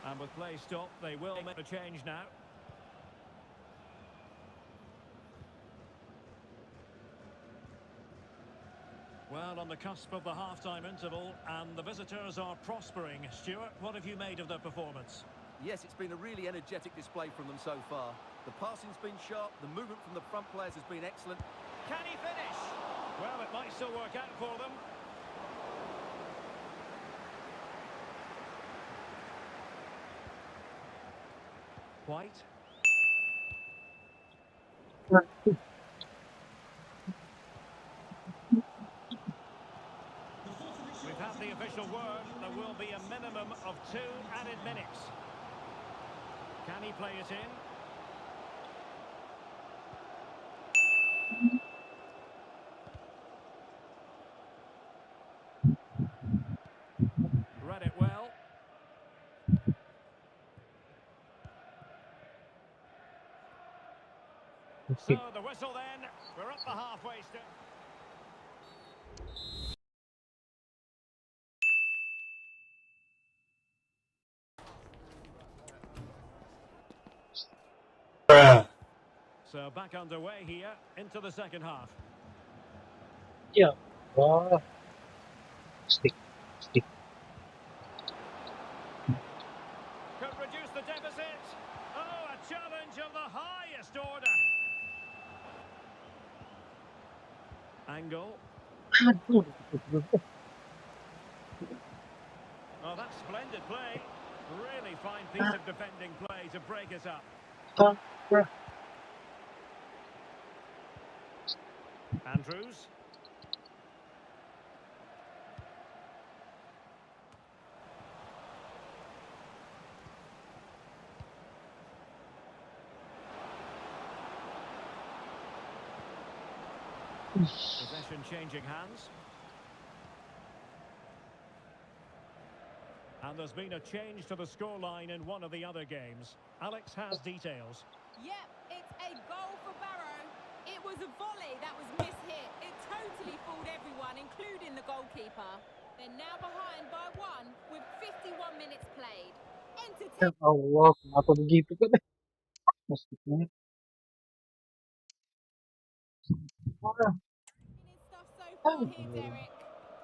And with play stopped, they will make a change now. Well, on the cusp of the half-time interval, and the visitors are prospering. Stuart, what have you made of their performance?
Yes, it's been a really energetic display from them so far. The passing's been sharp, the movement from the front players has been excellent.
Can he finish? Well, it might still work out for them. White. We've had the official word. There will be a minimum of 2 added minutes. Can he play it in? Read it well. So the whistle then. We're up the halfway step.
Bruh.
So back underway here into the second half.
Ya Allah. Stick.
Could reduce the deficit. Oh, a challenge of the highest order. Angle.
Aduh.
Oh, that's splendid play. Really fine piece of defending play to break it up. Andrews. Possession changing hands. And there's been a change to the scoreline in one of the other games. Alex has details.
Yep, it's a goal for Barrow. It was a volley that was mishit. It totally fooled everyone, including the goalkeeper. They're now behind by 1 with 51 minutes played.
Ya
Entertaining
Allah, kenapa begitu kan? Maksudnya.
stuff so far here, Derek.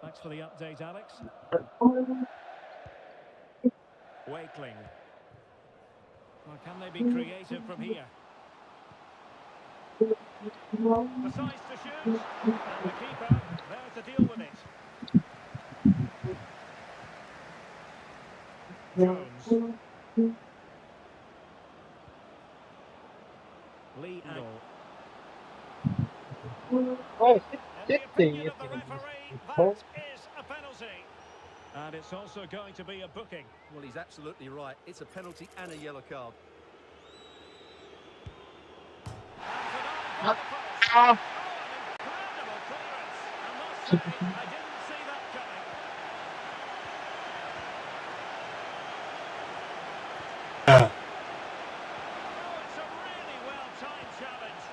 Thanks for the update, Alex. Wakeling. Well, can they be creative from here? Decides to shoot. And the keeper there to deal with it. Jones. Lee Angle.
Oh,
In the opinion
itu.
of the referee, that is a penalty. And it's also going to be a booking.
Well, he's absolutely right. It's a penalty and a yellow card.
And Fernando for the post. Oh, an incredible clearance. I must say, I didn't see that coming.
Bruh.
Oh, it's a really well-timed challenge.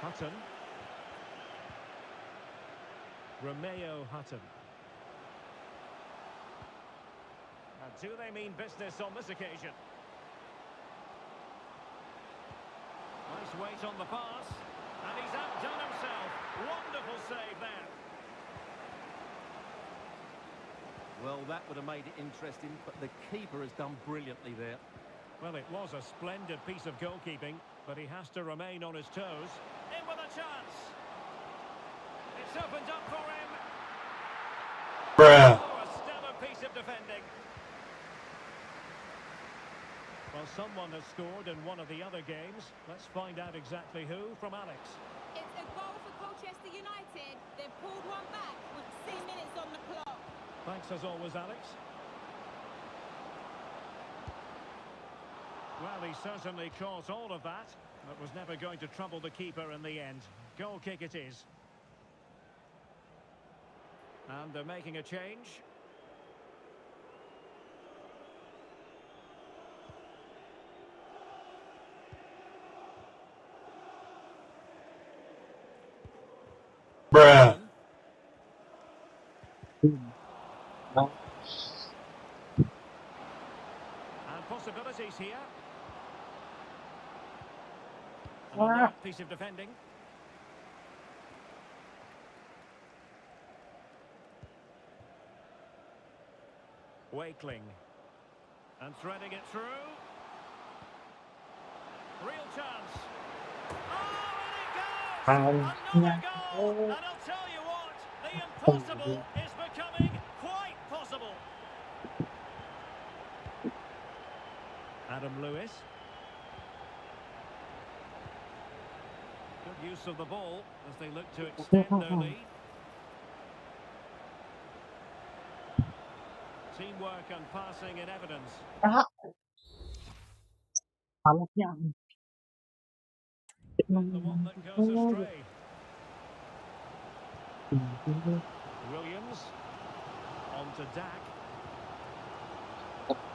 Hutton. Romeo Hutton. And do they mean business on this occasion? Nice weight on the pass. And he's outdone himself. Wonderful save there.
Well, that would have made it interesting, but the keeper has done brilliantly there.
Well, it was a splendid piece of goalkeeping, but he has to remain on his toes. In with a chance. It's opened up for him.
Bruh.
Oh, a stellar piece of defending. Well, someone has scored in one of the other games. Let's find out exactly who from Alex.
It's a goal for Colchester United. They've pulled one back with 2 minutes on the clock.
Thanks as always, Alex. Well, he certainly caught all of that, but was never going to trouble the keeper in the end. Goal kick it is. And they're making a change.
Bruh.
Now,
And possibilities here. And a nice piece of defending. Wakeling. And threading it through. Real chance. Oh, and it goes! Another goal! And I'll tell you what, the impossible is becoming quite possible. Adam Lewis. Good use of the ball as they look to extend their lead. Teamwork and passing in evidence.
alasnya
Not the one that goes astray. Williams. On to Dak.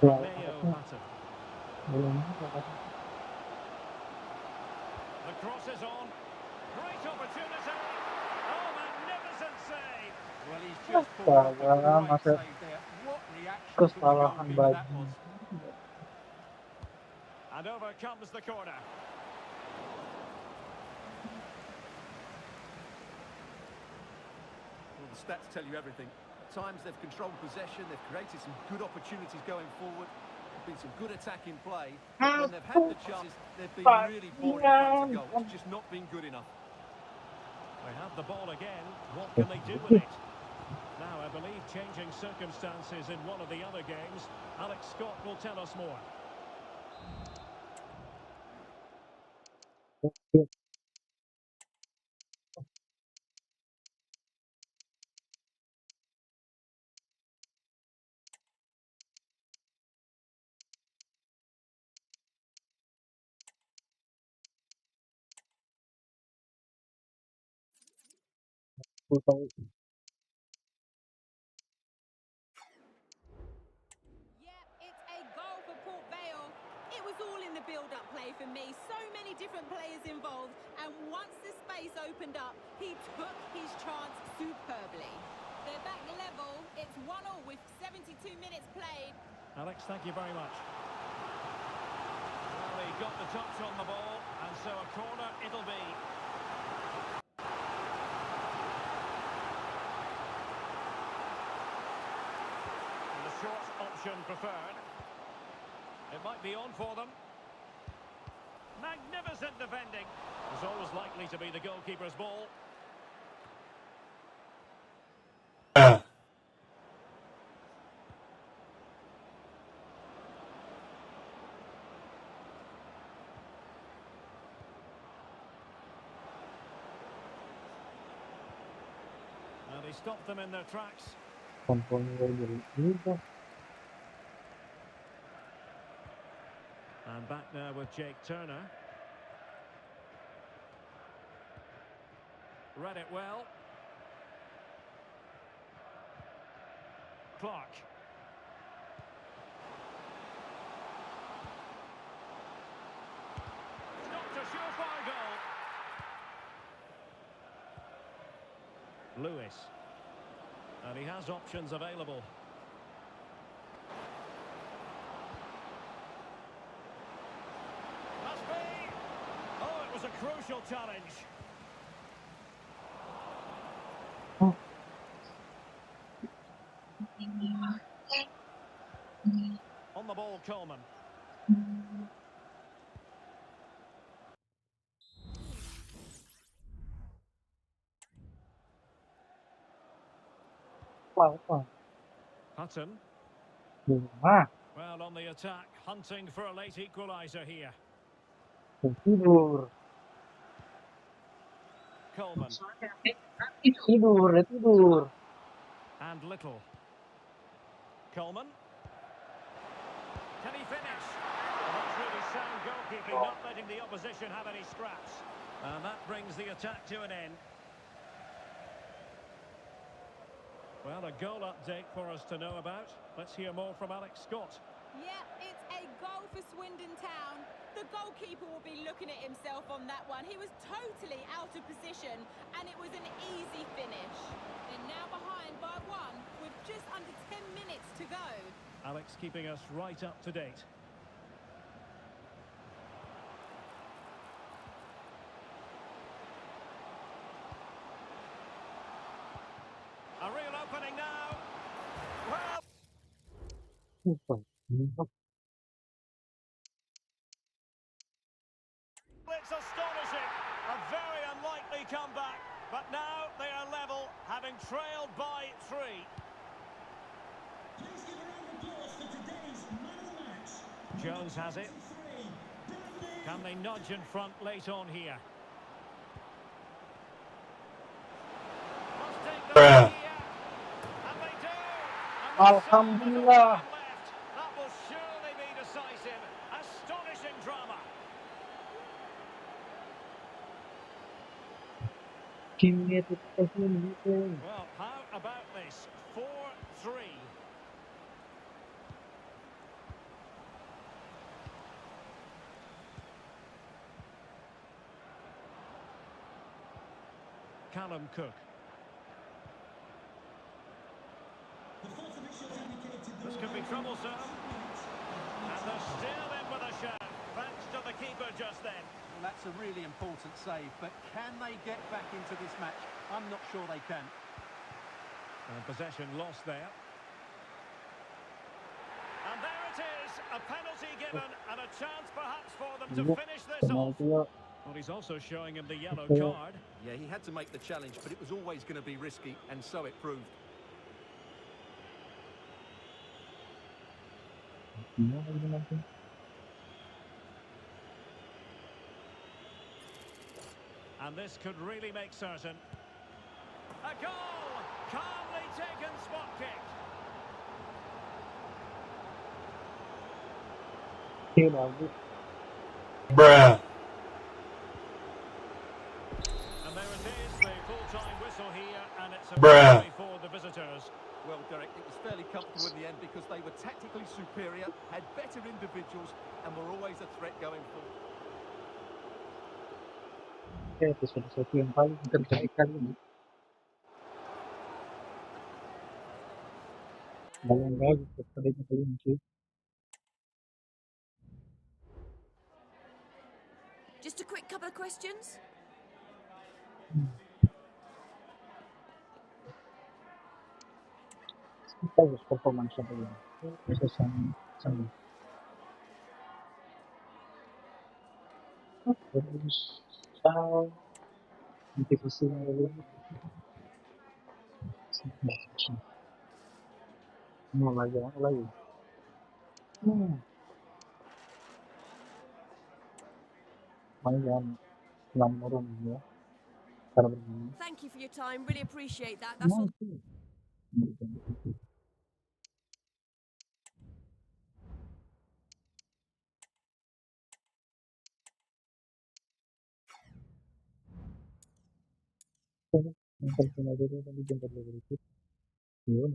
Mayo Mata. The cross is on. Great opportunity. Oh, magnificent save.
Well, he's just pulled off a great
Masa
save there. What reaction from the
kesalahan
goalkeeper that
bagi
was.
And over comes the corner.
Well, the stats tell you everything. At times they've controlled possession, they've created some good opportunities going forward. There's been some good attacking play. But when they've had the chances, they've been really poor in front of goal. It's just not been good enough.
They have the ball again. What can they do with it? Now, I believe changing circumstances in one of the other games. Alex Scott will tell us more.
Yeah, it's a goal for Port Vale. It was all in the build-up play for me. So many different players involved. And once the space opened up, he took his chance superbly. They're back level. It's 1-1 with 72 minutes played.
Alex, thank you very much. Well, he got the touch on the ball, and so a corner it'll be. The short option preferred. It might be on for them. Magnificent defending. It's always likely to be the goalkeeper's ball.
Bruh.
And he stopped them in their tracks. And back now with Jake Turner. Read it well. Clark. Stopped a surefire goal. Lewis. And he has options available. Must be. Oh, it was a crucial challenge. Coleman.
Apa?
Hutton.
Ah,
Well, on the attack, hunting for a late equaliser here.
tidur.
Coleman.
Tidur.
And Little. Coleman. Can he finish? Well, that's really sound goalkeeping, not letting the opposition have any scraps. And that brings the attack to an end. Well, a goal update for us to know about. Let's hear more from Alex Scott.
Yeah, it's a goal for Swindon Town. The goalkeeper will be looking at himself on that one. He was totally out of position, and it was an easy finish. They're now behind by one, with just under 10 minutes to go.
Alex keeping us right up to date. A real opening now. Well, it's astonishing. A very unlikely comeback. But now they are level, having trailed by 3. Jones has it. Can they nudge in front late on here? Must take the lead here. And they do. And there's so little
Alhamdulillah.
time left. That will surely be decisive. Astonishing drama. Well, how about this? 4-3. Callum Cook. This could be troublesome. And they're still in with a shout. Thanks to the keeper just then.
Well, that's a really important save, but can they get back into this match? I'm not sure they can.
And possession lost there. And there it is, a penalty given and a chance perhaps for them to finish this off. Well, he's also showing him the yellow card.
Yeah, he had to make the challenge, but it was always going to be risky, and so it proved.
And this could really make certain. A goal! Calmly taken spot kick.
Bruh.
And there it is, the full-time whistle here, and it's a
Bruh.
victory for the visitors.
Well, Derek, it was fairly comfortable in the end because they were tactically superior, had better individuals, and were always a threat going forward.
Episode satu yang paling terbaik kali ini. Banyak lagi episode kali ini cuy.
Just a quick couple of questions.
Bagus performance kali ini. Sama. Terus motivasinya dulu. Mau lagi. Mainan orang ya. Karena
Thank you for your time. Really appreciate that. That's all.
Mungkin cuma dulu tadi jemput dulu itu. Iya,